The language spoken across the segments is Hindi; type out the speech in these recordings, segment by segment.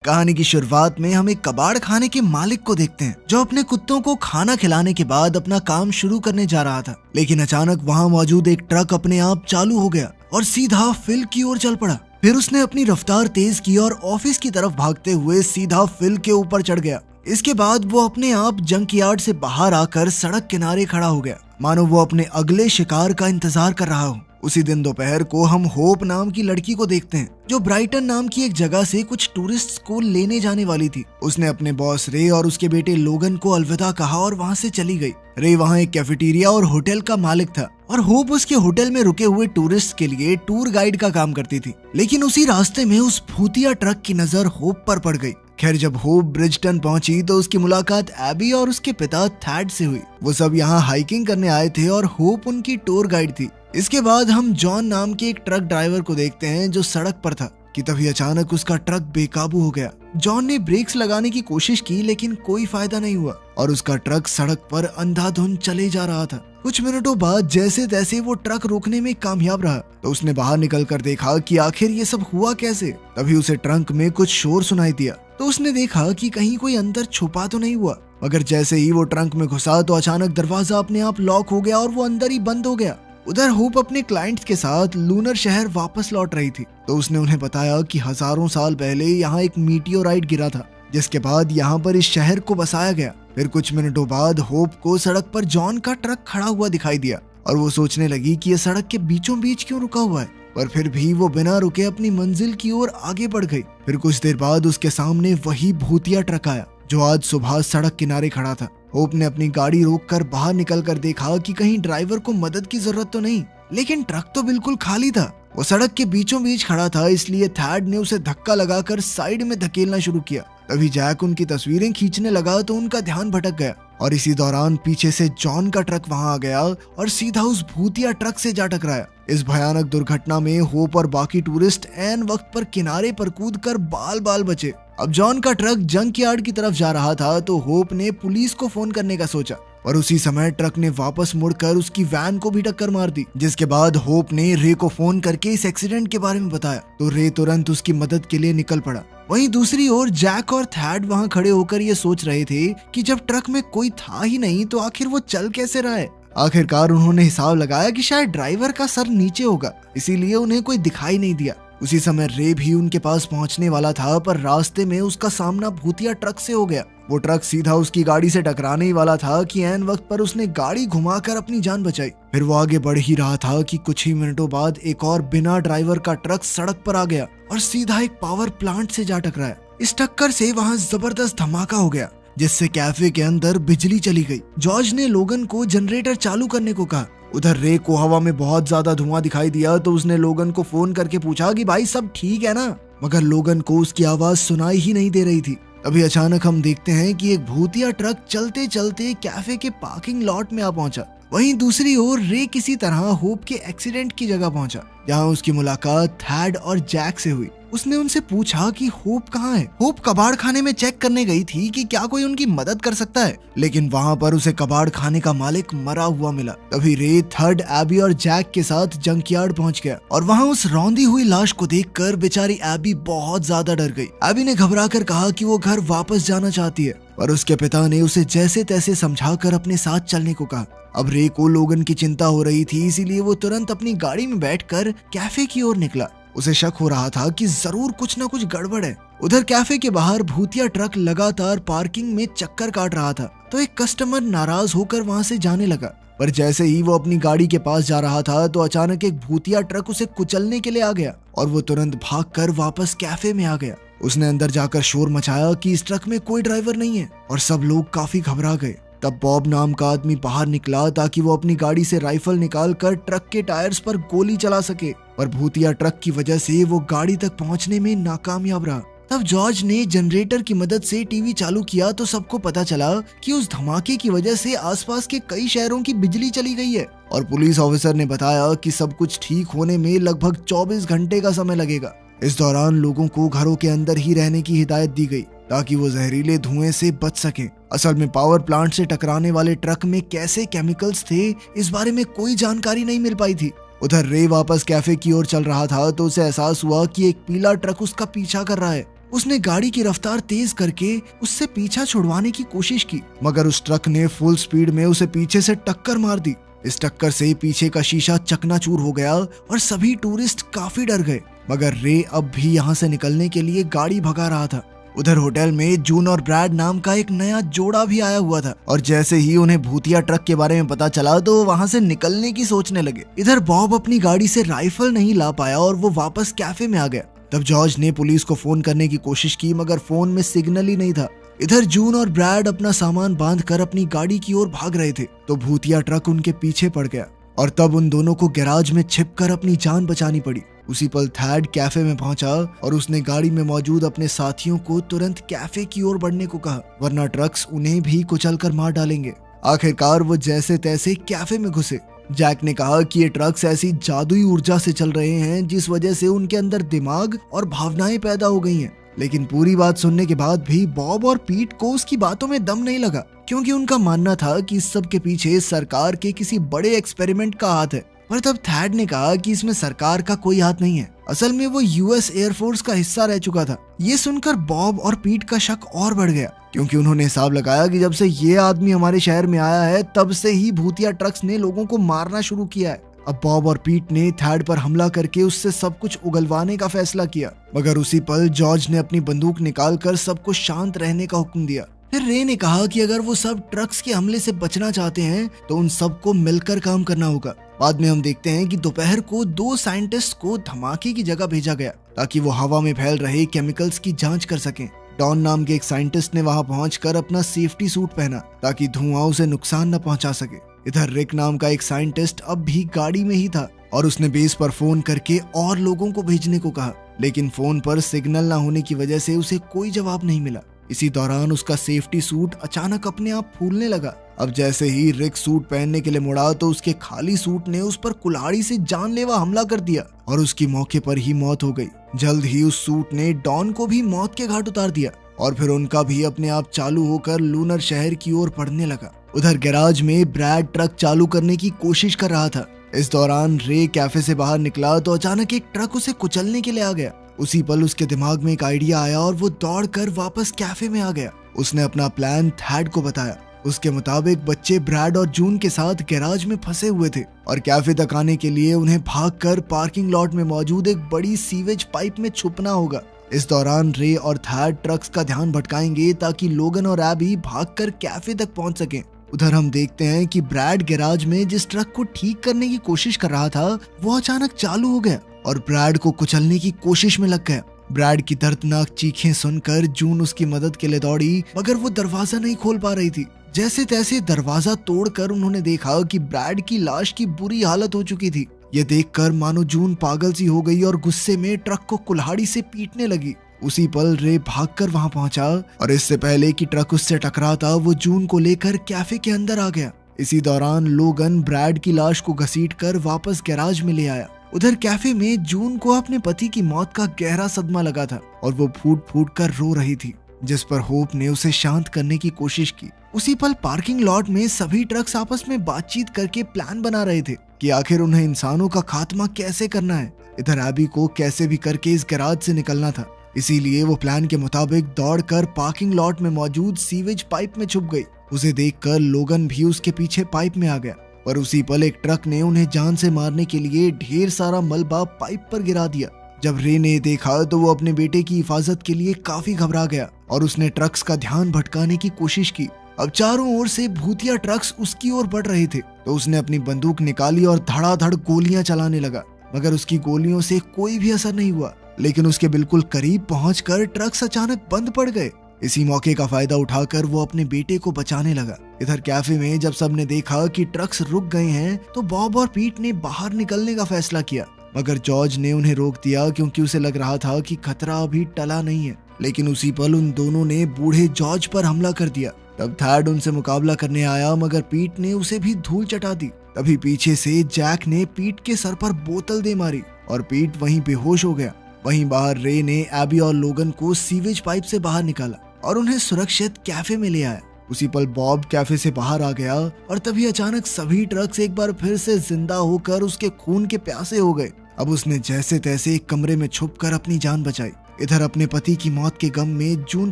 कहानी की शुरुआत में हम एक कबाड़ खाने के मालिक को देखते हैं जो अपने कुत्तों को खाना खिलाने के बाद अपना काम शुरू करने जा रहा था, लेकिन अचानक वहां मौजूद एक ट्रक अपने आप चालू हो गया और सीधा फिल की ओर चल पड़ा। फिर उसने अपनी रफ्तार तेज की और ऑफिस की तरफ भागते हुए सीधा फिल के ऊपर चढ़ गया। इसके बाद वो अपने आप जंक यार्ड से बाहर आकर सड़क किनारे खड़ा हो गया, मानो वो अपने अगले शिकार का इंतजार कर रहा हो। उसी दिन दोपहर को हम होप नाम की लड़की को देखते हैं जो ब्राइटन नाम की एक जगह से कुछ टूरिस्ट को लेने जाने वाली थी। उसने अपने बॉस रे और उसके बेटे लोगन को अलविदा कहा और वहाँ से चली गई। रे वहाँ एक कैफेटेरिया और होटल का मालिक था और होप उसके होटल में रुके हुए टूरिस्ट के लिए टूर गाइड का काम करती थी। लेकिन उसी रास्ते में उस भूतिया ट्रक की नजर होप पर पड़ गई। खैर, जब होप ब्रिजटन पहुंची तो उसकी मुलाकात एबी और उसके पिता थैड से हुई। वो सब यहाँ हाइकिंग करने आए थे और होप उनकी टूर गाइड थी। इसके बाद हम जॉन नाम के एक ट्रक ड्राइवर को देखते हैं जो सड़क पर था कि तभी अचानक उसका ट्रक बेकाबू हो गया। जॉन ने ब्रेक्स लगाने की कोशिश की लेकिन कोई फायदा नहीं हुआ और उसका ट्रक सड़क पर अंधाधुंध चले जा रहा था। कुछ मिनटों बाद जैसे तैसे वो ट्रक रोकने में कामयाब रहा तो उसने बाहर निकलकर देखा कि आखिर ये सब हुआ कैसे। तभी उसे ट्रंक में कुछ शोर सुनाई दिया तो उसने देखा कि कहीं कोई अंदर छुपा तो नहीं हुआ, मगर जैसे ही वो ट्रंक में घुसा तो अचानक दरवाजा अपने आप लॉक हो गया और वो अंदर ही बंद हो गया। उधर होप अपने क्लाइंट्स के साथ लूनर शहर वापस लौट रही थी तो उसने उन्हें बताया कि हजारों साल पहले यहाँ एक मीटियोराइट गिरा था, जिसके बाद यहाँ पर इस शहर को बसाया गया। फिर कुछ मिनटों बाद होप को सड़क पर जॉन का ट्रक खड़ा हुआ दिखाई दिया और वो सोचने लगी कि ये सड़क के बीचों बीच क्यों रुका हुआ है, पर फिर भी वो बिना रुके अपनी मंजिल की ओर आगे बढ़ गई। फिर कुछ देर बाद उसके सामने वही भूतिया ट्रक आया जो आज सुबह सड़क किनारे खड़ा था। होप ने अपनी गाड़ी रोककर बाहर निकलकर देखा कि कहीं ड्राइवर को मदद की जरूरत तो नहीं, लेकिन ट्रक तो बिल्कुल खाली था। वो सड़क के बीचों बीच खड़ा था, इसलिए थैड ने उसे धक्का लगाकर साइड में धकेलना शुरू किया। तभी जैक उनकी तस्वीरें खींचने लगा तो उनका ध्यान भटक गया और इसी दौरान पीछे से जॉन का ट्रक वहां आ गया और सीधा उस भूतिया ट्रक से जा टकराया। इस भयानक दुर्घटना में होप और बाकी टूरिस्ट ऐन वक्त पर किनारे पर कूदकर बाल बाल बचे। अब जॉन का ट्रक जंक यार्ड की तरफ जा रहा था तो होप ने पुलिस को फोन करने का सोचा और उसी समय ट्रक ने वापस मुड़कर उसकी वैन को भी टक्कर मार दी। जिसके बाद होप ने रे को फोन करके इस एक्सीडेंट के बारे में बताया तो रे तुरंत उसकी मदद के लिए निकल पड़ा। वहीं दूसरी ओर जैक और थैड वहां खड़े होकर ये सोच रहे थे कि जब ट्रक में कोई था ही नहीं तो आखिर वो चल कैसे रहा है। आखिरकार उन्होंने हिसाब लगाया कि शायद ड्राइवर का सर नीचे होगा, इसीलिए उन्हें कोई दिखाई नहीं दिया। उसी समय रे भी उनके पास पहुंचने वाला था, पर रास्ते में उसका सामना भूतिया ट्रक से हो गया। वो ट्रक सीधा उसकी गाड़ी से टकराने ही वाला था कि ऐन वक्त पर उसने गाड़ी घुमाकर अपनी जान बचाई। फिर वो आगे बढ़ ही रहा था कि कुछ ही मिनटों बाद एक और बिना ड्राइवर का ट्रक सड़क पर आ गया और सीधा एक पावर प्लांट से जा टकराया। इस टक्कर से वहाँ जबरदस्त धमाका हो गया जिससे कैफे के अंदर बिजली चली गई। जॉर्ज ने लोगन को जनरेटर चालू करने को कहा। उधर रे को हवा में बहुत ज्यादा धुआं दिखाई दिया तो उसने लोगन को फोन करके पूछा कि भाई सब ठीक है ना, मगर लोगन को उसकी आवाज सुनाई ही नहीं दे रही थी। अभी अचानक हम देखते हैं कि एक भूतिया ट्रक चलते चलते कैफे के पार्किंग लॉट में आ पहुंचा। वहीं दूसरी ओर रे किसी तरह होप के एक्सीडेंट की जगह पहुंचा जहां उसकी मुलाकात थैड और जैक से हुई। उसने उनसे पूछा कि होप कहाँ है। होप कबाड़ खाने में चेक करने गई थी कि क्या कोई उनकी मदद कर सकता है, लेकिन वहां पर उसे कबाड़ खाने का मालिक मरा हुआ मिला। तभी रे थर्ड एबी और जैक के साथ जंकयार्ड पहुंच गया और वहां उस रौंदी हुई लाश को देखकर बेचारी एबी बहुत ज्यादा डर गई। एबी ने घबराकर कहा कि वो घर वापस जाना चाहती है, पर उसके पिता ने उसे जैसे तैसे समझाकर अपने साथ चलने को कहा। अब रे को लोगन की चिंता हो रही थी, इसीलिए वो तुरंत अपनी गाड़ी में बैठकर कैफे की ओर निकला। उसे शक हो रहा था कि जरूर कुछ न कुछ गड़बड़ है। उधर कैफे के बाहर भूतिया ट्रक लगातार पार्किंग में चक्कर काट रहा था तो एक कस्टमर नाराज होकर वहां से जाने लगा, पर जैसे ही वो अपनी गाड़ी के पास जा रहा था तो अचानक एक भूतिया ट्रक उसे कुचलने के लिए आ गया और वो तुरंत भागकर वापस कैफे में आ गया। उसने अंदर जाकर शोर मचाया कि इस ट्रक में कोई ड्राइवर नहीं है और सब लोग काफी घबरा गए। तब बॉब नाम का आदमी बाहर निकला ताकि वो अपनी गाड़ी से राइफल निकालकर ट्रक के टायर्स पर गोली चला सके, पर भूतिया ट्रक की वजह से वो गाड़ी तक पहुंचने में नाकामयाब रहा। तब जॉर्ज ने जनरेटर की मदद से टीवी चालू किया तो सबको पता चला कि उस धमाके की वजह से आसपास के कई शहरों की बिजली चली गई है और पुलिस ऑफिसर ने बताया कि सब कुछ ठीक होने में लगभग 24 घंटे का समय लगेगा। इस दौरान लोगों को घरों के अंदर ही रहने की हिदायत दी गई ताकि वो जहरीले धुएं से बच सकें। असल में पावर प्लांट से टकराने वाले ट्रक में कैसे केमिकल्स थे इस बारे में कोई जानकारी नहीं मिल पाई थी। उधर रे वापस कैफे की ओर चल रहा था तो उसे एहसास हुआ कि एक पीला ट्रक उसका पीछा कर रहा है। उसने गाड़ी की रफ्तार तेज करके उससे पीछा छुड़वाने की कोशिश की, मगर उस ट्रक ने फुल स्पीड में उसे पीछे से टक्कर मार दी। इस टक्कर से पीछे का शीशा चकनाचूर हो गया और सभी टूरिस्ट काफी डर गए, मगर रे अब भी यहाँ से निकलने के लिए गाड़ी भगा रहा था। उधर होटल में जून और ब्रैड नाम का एक नया जोड़ा भी आया हुआ था, और जैसे ही उन्हें भूतिया ट्रक के बारे में पता चला तो वो वहाँ से निकलने की सोचने लगे। इधर बॉब अपनी गाड़ी से राइफल नहीं ला पाया और वो वापस कैफे में आ गया। तब जॉर्ज ने पुलिस को फोन करने की कोशिश की, मगर फोन में सिग्नल ही नहीं था। इधर जून और ब्रैड अपना सामान बांध कर अपनी गाड़ी की ओर भाग रहे थे तो भूतिया ट्रक उनके पीछे पड़ गया, और तब उन दोनों को गैराज में छिपकर अपनी जान बचानी पड़ी। उसी पल थैड कैफे में पहुंचा और उसने गाड़ी में मौजूद अपने साथियों को तुरंत कैफे की ओर बढ़ने को कहा, वरना ट्रक्स उन्हें भी कुचलकर मार डालेंगे। आखिरकार वो जैसे तैसे कैफे में घुसे। जैक ने कहा कि ये ट्रक्स ऐसी जादुई ऊर्जा से चल रहे हैं जिस वजह से उनके अंदर दिमाग और भावनाएं पैदा हो गई हैं। लेकिन पूरी बात सुनने के बाद भी बॉब और पीट को उसकी बातों में दम नहीं लगा, क्योंकि उनका मानना था कि इस सब के पीछे सरकार के किसी बड़े एक्सपेरिमेंट का हाथ है। पर तब थैड ने कहा कि इसमें सरकार का कोई हाथ नहीं है, असल में वो यूएस एयरफोर्स का हिस्सा रह चुका था। ये सुनकर बॉब और पीट का शक और बढ़ गया, क्योंकि उन्होंने हिसाब लगाया कि जब से ये आदमी हमारे शहर में आया है तब से ही भूतिया ट्रक्स ने लोगों को मारना शुरू किया है। अब बॉब और पीट ने थैड पर हमला करके उससे सब कुछ उगलवाने का फैसला किया, मगर उसी पल जॉर्ज ने अपनी बंदूक निकालकर सबको शांत रहने का हुक्म दिया। फिर रे ने कहा कि अगर वो सब ट्रक्स के हमले से बचना चाहते हैं तो उन सबको मिलकर काम करना होगा। बाद में हम देखते हैं कि दोपहर को 2 साइंटिस्ट को धमाके की जगह भेजा गया ताकि वो हवा में फैल रहे केमिकल्स की जांच कर सकें। डॉन नाम के एक साइंटिस्ट ने वहां पहुंचकर अपना सेफ्टी सूट पहना ताकि धुआं उसे नुकसान न पहुंचा सके। इधर रिक नाम का एक साइंटिस्ट अब भी गाड़ी में ही था और उसने बेस पर फोन करके और लोगों को भेजने को कहा, लेकिन फोन पर सिग्नल न होने की वजह से उसे कोई जवाब नहीं मिला। इसी दौरान उसका सेफ्टी सूट अचानक अपने आप फूलने लगा। अब जैसे ही रिक सूट पहनने के लिए मुड़ा तो उसके खाली सूट ने उस पर कुल्हाड़ी से जानलेवा हमला कर दिया और उसकी मौके पर ही मौत हो गई। जल्द ही उस सूट ने डॉन को भी मौत के घाट उतार दिया और फिर उनका भी अपने आप चालू होकर लूनर शहर की ओर बढ़ने लगा। उधर गैराज में ब्रैड ट्रक चालू करने की कोशिश कर रहा था। इस दौरान रे कैफे से बाहर निकला तो अचानक एक ट्रक उसे कुचलने के लिए आ गया। उसी पल उसके दिमाग में एक आइडिया आया और वो दौड़कर वापस कैफे में आ गया। उसने अपना प्लान थैड को बताया। उसके मुताबिक बच्चे ब्रैड और जून के साथ गैराज में फंसे हुए थे और कैफे तक आने के लिए उन्हें भागकर पार्किंग लॉट में मौजूद एक बड़ी सीवेज पाइप में छुपना होगा। इस दौरान रे और थैड ट्रक्स का ध्यान भटकाएंगे ताकि लोगन और एबी भागकर कैफे तक पहुंच सकें। उधर हम देखते हैं कि ब्रैड गैराज में जिस ट्रक को ठीक करने की कोशिश कर रहा था वो अचानक चालू हो गया और ब्रैड को कुचलने की कोशिश में लग गया। ब्रैड की दर्दनाक चीखें सुनकर जून उसकी मदद के लिए दौड़ी, मगर वो दरवाजा नहीं खोल पा रही थी। जैसे तैसे दरवाजा तोड़कर उन्होंने देखा कि ब्रैड की लाश की बुरी हालत हो चुकी थी। ये देखकर मानो जून पागल सी हो गई और गुस्से में ट्रक को कुल्हाड़ी से पीटने लगी। उसी पल रे भागकर वहां पहुंचा और इससे पहले कि ट्रक उससे टकराता वो जून को लेकर कैफे के अंदर आ गया। इसी दौरान लोगन ब्रैड की लाश को घसीटकर वापस गैराज में ले आया। उधर कैफे में जून को अपने पति की मौत का गहरा सदमा लगा था और वो फूट फूट कर रो रही थी, जिस पर होप ने उसे शांत करने की कोशिश की। उसी पल पार्किंग लॉट में सभी ट्रक्स आपस में बातचीत करके प्लान बना रहे थे कि आखिर उन्हें इंसानों का खात्मा कैसे करना है। इधर एबी को कैसे भी करके इस गैराज से निकलना था, इसीलिए वो प्लान के मुताबिक दौड़कर पार्किंग लॉट में मौजूद सीवेज पाइप में छुप गई। उसे देखकर लोगन भी उसके पीछे पाइप में आ गया, पर उसी पल एक ट्रक ने उन्हें जान से मारने के लिए ढेर सारा मलबा पाइप पर गिरा दिया। जब रे ने देखा तो वो अपने बेटे की हिफाजत के लिए काफी घबरा गया और उसने ट्रक्स का ध्यान भटकाने की कोशिश की। अब चारों ओर से भूतिया ट्रक्स उसकी ओर बढ़ रहे थे तो उसने अपनी बंदूक निकाली और धड़ाधड़ गोलियां चलाने लगा, मगर उसकी गोलियों से कोई भी असर नहीं हुआ। लेकिन उसके बिल्कुल करीब पहुंचकर ट्रक्स अचानक बंद पड़ गए। इसी मौके का फायदा उठाकर वो अपने बेटे को बचाने लगा। इधर कैफे में जब सबने देखा कि ट्रक्स रुक गए हैं तो बॉब और पीट ने बाहर निकलने का फैसला किया, मगर जॉर्ज ने उन्हें रोक दिया क्योंकि उसे लग रहा था कि खतरा अभी टला नहीं है। लेकिन उसी पल उन दोनों ने बूढ़े जॉर्ज पर हमला कर दिया। तब थैड उनसे मुकाबला करने आया, मगर पीट ने उसे भी धूल चटा दी। तभी पीछे से जैक ने पीट के सर पर बोतल दे मारी और पीट वहीं बेहोश हो गया। वहीं बाहर रे ने एबी और लोगन को सीवेज पाइप से बाहर निकाला और उन्हें सुरक्षित कैफे में ले आया। उसी पल बॉब कैफे से बाहर आ गया और तभी अचानक सभी ट्रक्स एक बार फिर से जिंदा होकर उसके खून के प्यासे हो गए। अब उसने जैसे तैसे एक कमरे में छुपकर अपनी जान बचाई। इधर अपने पति की मौत के गम में जून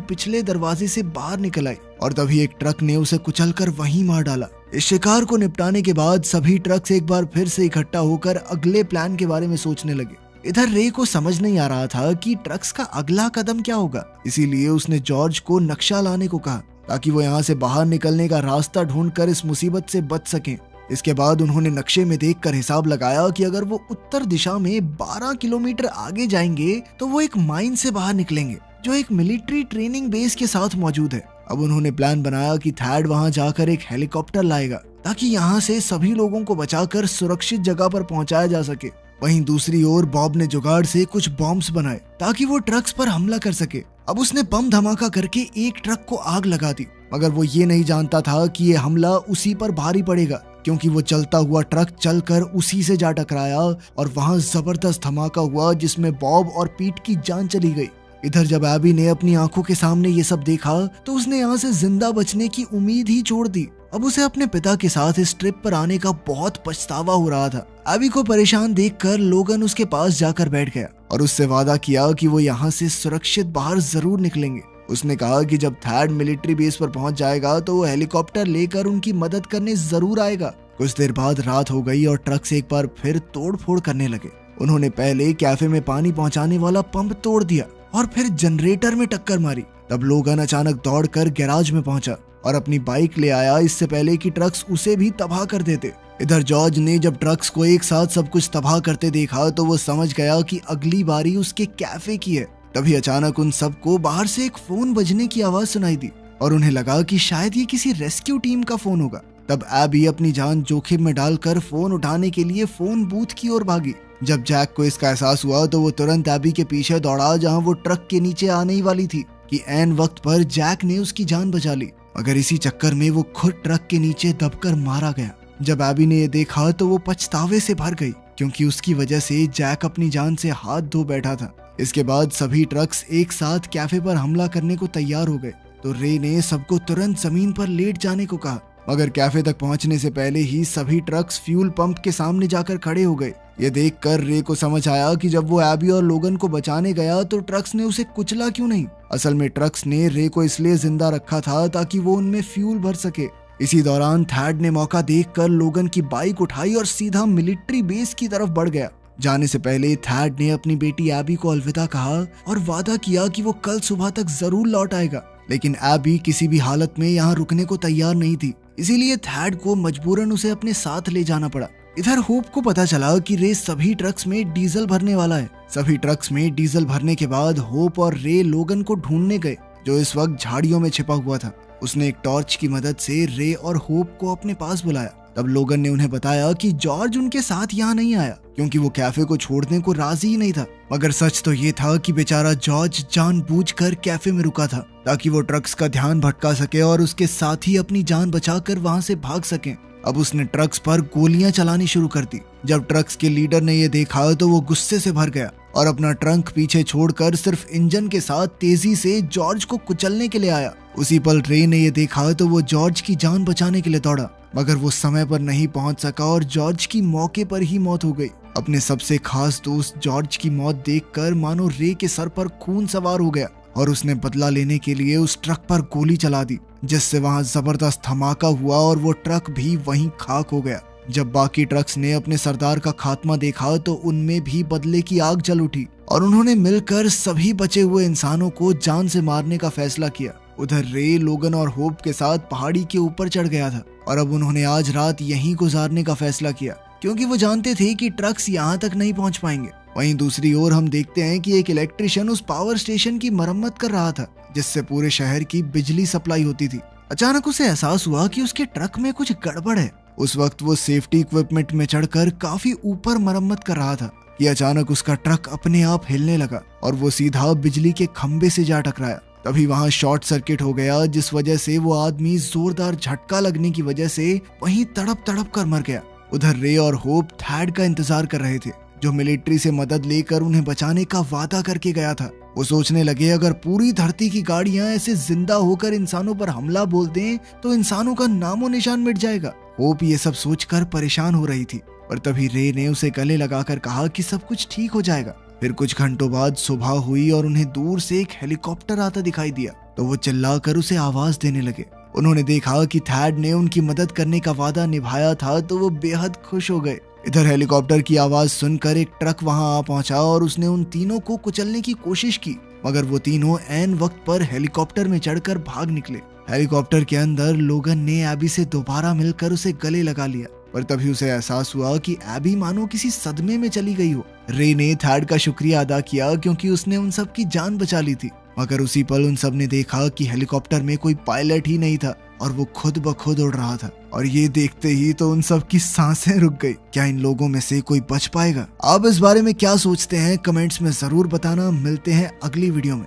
पिछले दरवाजे से बाहर निकल आई और तभी एक ट्रक ने उसे कुचलकर वहीं मार डाला। इस शिकार को निपटाने के बाद सभी ट्रक्स एक बार फिर से इकट्ठा होकर अगले प्लान के बारे में सोचने लगे। इधर रे को समझ नहीं आ रहा था कि ट्रक्स का अगला कदम क्या होगा, इसीलिए उसने जॉर्ज को नक्शा लाने को कहा ताकि वो यहाँ से बाहर निकलने का रास्ता ढूंढकर इस मुसीबत से बच सकें। इसके बाद उन्होंने नक्शे में देखकर हिसाब लगाया कि अगर वो उत्तर दिशा में 12 किलोमीटर आगे जाएंगे तो वो एक माइन से बाहर निकलेंगे जो एक मिलिट्री ट्रेनिंग बेस के साथ मौजूद है। अब उन्होंने प्लान बनाया कि थैड वहां जाकर एक हेलीकॉप्टर लाएगा ताकि यहाँ से सभी लोगों को बचाकर सुरक्षित जगह पर पहुंचाया जा सके। वहीं दूसरी ओर बॉब ने जुगाड़ से कुछ बॉम्ब्स बनाए ताकि वो ट्रक्स पर हमला कर सके। अब उसने बम धमाका करके एक ट्रक को आग लगा दी, मगर वो ये नहीं जानता था कि ये हमला उसी पर भारी पड़ेगा, क्योंकि वो चलता हुआ ट्रक चलकर उसी से जा टकराया और वहां जबरदस्त धमाका हुआ जिसमें बॉब और पीट की जान चली गई। इधर जब एबी ने अपनी आंखों के सामने ये सब देखा तो उसने यहाँ से जिंदा बचने की उम्मीद ही छोड़ दी। अब उसे अपने पिता के साथ इस ट्रिप पर आने का बहुत पछतावा हो रहा था। एबी को परेशान देखकर लोगन उसके पास जाकर बैठ गया और उससे वादा किया कि वो यहाँ से सुरक्षित बाहर जरूर निकलेंगे। उसने कहा कि जब थैड मिलिट्री बेस पर पहुंच जाएगा तो वो हेलीकॉप्टर लेकर उनकी मदद करने जरूर आएगा। कुछ देर बाद रात हो गई और ट्रक से एक बार फिर तोड़ फोड़ करने लगे। उन्होंने पहले कैफे में पानी पहुंचाने वाला पंप तोड़ दिया और फिर जनरेटर में टक्कर मारी। तब लोगन अचानक दौड़कर गैराज में पहुंचा और अपनी बाइक ले आया, इससे पहले कि ट्रक्स उसे भी तबाह कर देते। इधर जॉर्ज ने जब ट्रक्स को एक साथ सब कुछ तबाह करते देखा तो वो समझ गया कि अगली बारी उसके कैफे की है। तभी अचानक उन सबको बाहर से एक फोन बजने की आवाज सुनाई दी और उन्हें लगा कि शायद ये किसी रेस्क्यू टीम का फोन होगा। तब एबी अपनी जान जोखिम में डालकर फोन उठाने के लिए फोन बूथ की ओर भागी। जब जैक को इसका एहसास हुआ तो वो तुरंत एबी के पीछे दौड़ा जहां वो ट्रक के नीचे आने ही वाली थी कि ऐन वक्त पर जैक ने उसकी जान बचा ली, मगर इसी चक्कर में वो खुद ट्रक के नीचे दबकर मारा गया। जब एबी ने ये देखा तो वो पछतावे से भर गई, क्योंकि उसकी वजह से जैक अपनी जान से हाथ धो बैठा था। इसके बाद सभी ट्रक्स एक साथ कैफे पर हमला करने को तैयार हो गए तो रे ने सबको तुरंत जमीन पर लेट जाने को कहा, मगर कैफे तक पहुंचने से पहले ही सभी ट्रक्स फ्यूल पंप के सामने जाकर खड़े हो गए। ये देखकर रे को समझ आया कि जब वो एबी और लोगन को बचाने गया तो ट्रक्स ने उसे कुचला क्यों नहीं। असल में ट्रक्स ने रे को इसलिए जिंदा रखा था ताकि वो उनमें फ्यूल भर सके। इसी दौरान थैड ने मौका देखकर लोगन की बाइक उठाई और सीधा मिलिट्री बेस की तरफ बढ़ गया। जाने से पहले थैड ने अपनी बेटी एबी को अलविदा कहा और वादा किया कि वो कल सुबह तक जरूर लौट आएगा, लेकिन एबी किसी भी हालत में यहाँ रुकने को तैयार नहीं थी, इसीलिए थैड को मजबूरन उसे अपने साथ ले जाना पड़ा। इधर होप को पता चला कि रे सभी ट्रक्स में डीजल भरने वाला है। सभी ट्रक्स में डीजल भरने के बाद होप और रे लोगन को ढूंढने गए जो इस वक्त झाड़ियों में छिपा हुआ था। उसने एक टॉर्च की मदद से रे और होप को अपने पास बुलाया। तब लोगन ने उन्हें बताया कि जॉर्ज उनके साथ यहाँ नहीं आया क्योंकि वो कैफे को छोड़ने को राजी ही नहीं था, मगर सच तो ये था कि बेचारा जॉर्ज जानबूझकर कैफे में रुका था ताकि वो ट्रक्स का ध्यान भटका सके और उसके साथ ही अपनी जान बचाकर वहां से भाग सके। अब उसने ट्रक्स पर गोलियां चलानी शुरू कर दी। जब ट्रक्स के लीडर ने ये देखा तो वो गुस्से से भर गया और अपना ट्रंक पीछे छोड़कर सिर्फ इंजन के साथ तेजी से जॉर्ज को कुचलने के लिए आया। उसी पल रे ने ये देखा तो वो जॉर्ज की जान बचाने के लिए दौड़ा, मगर वो समय पर नहीं पहुंच सका और जॉर्ज की मौके पर ही मौत हो गई। अपने सबसे खास दोस्त जॉर्ज की मौत देखकर मानो रे के सर पर खून सवार हो गया और उसने बदला लेने के लिए उस ट्रक पर गोली चला दी, जिससे वहां जबरदस्त धमाका हुआ और वो ट्रक भी वहीं खाक हो गया। जब बाकी ट्रक्स ने अपने सरदार का खात्मा देखा तो उनमें भी बदले की आग जल उठी और उन्होंने मिलकर सभी बचे हुए इंसानों को जान से मारने का फैसला किया। उधर रे लोगन और होप के साथ पहाड़ी के ऊपर चढ़ गया था और अब उन्होंने आज रात यहीं गुजारने का फैसला किया क्योंकि वो जानते थे कि ट्रक्स यहाँ तक नहीं पहुँच पाएंगे। वहीं दूसरी ओर हम देखते हैं कि एक इलेक्ट्रिशियन उस पावर स्टेशन की मरम्मत कर रहा था जिससे पूरे शहर की बिजली सप्लाई होती थी। अचानक उसे एहसास हुआ कि उसके ट्रक में कुछ गड़बड़ है। उस वक्त वो सेफ्टी इक्विपमेंट में चढ़कर काफी ऊपर मरम्मत कर रहा था कि अचानक उसका ट्रक अपने आप हिलने लगा और वो सीधा बिजली के खंबे से जा टकराया। तभी वहां शॉर्ट सर्किट हो गया, जिस वजह से वो आदमी जोरदार झटका लगने की वजह से वहीं तड़प तड़प कर मर गया। उधर रे और होप थैड का इंतजार कर रहे थे जो मिलिट्री से मदद लेकर उन्हें बचाने का वादा करके गया था। वो सोचने लगे अगर पूरी धरती की गाड़ियां ऐसे जिंदा होकर इंसानों पर हमला बोल दें तो इंसानों का नामो निशान मिट जाएगा। होप ये सब सोचकर परेशान हो रही थी और तभी रे ने उसे गले लगाकर कहा कि सब कुछ ठीक हो जाएगा। फिर कुछ घंटों बाद सुबह हुई और उन्हें दूर से एक हेलीकॉप्टर आता दिखाई दिया, तो वो चिल्लाकर उसे आवाज देने लगे। उन्होंने देखा कि थैड ने उनकी मदद करने का वादा निभाया था, तो वो बेहद खुश हो गए। इधर हेलीकॉप्टर की आवाज सुनकर एक ट्रक वहां आ पहुंचा और उसने उन तीनों को कुचलने की कोशिश की, मगर वो तीनों ऐन वक्त पर हेलीकॉप्टर में चढ़कर भाग निकले। हेलीकॉप्टर के अंदर लोगन ने एबी से दोबारा मिलकर उसे गले लगा लिया, पर तभी उसे एहसास हुआ कि एबी मानो किसी सदमे में चली गई हो। रे ने थैड का शुक्रिया अदा किया क्योंकि उसने उन सब की जान बचा ली थी, मगर उसी पल उन सब ने देखा कि हेलीकॉप्टर में कोई पायलट ही नहीं था और वो खुद ब खुद उड़ रहा था। और ये देखते ही तो उन सब की सांसें रुक गई। क्या इन लोगों में से कोई बच पाएगा? आप इस बारे में क्या सोचते हैं कमेंट्स में जरूर बताना। मिलते हैं अगली वीडियो में।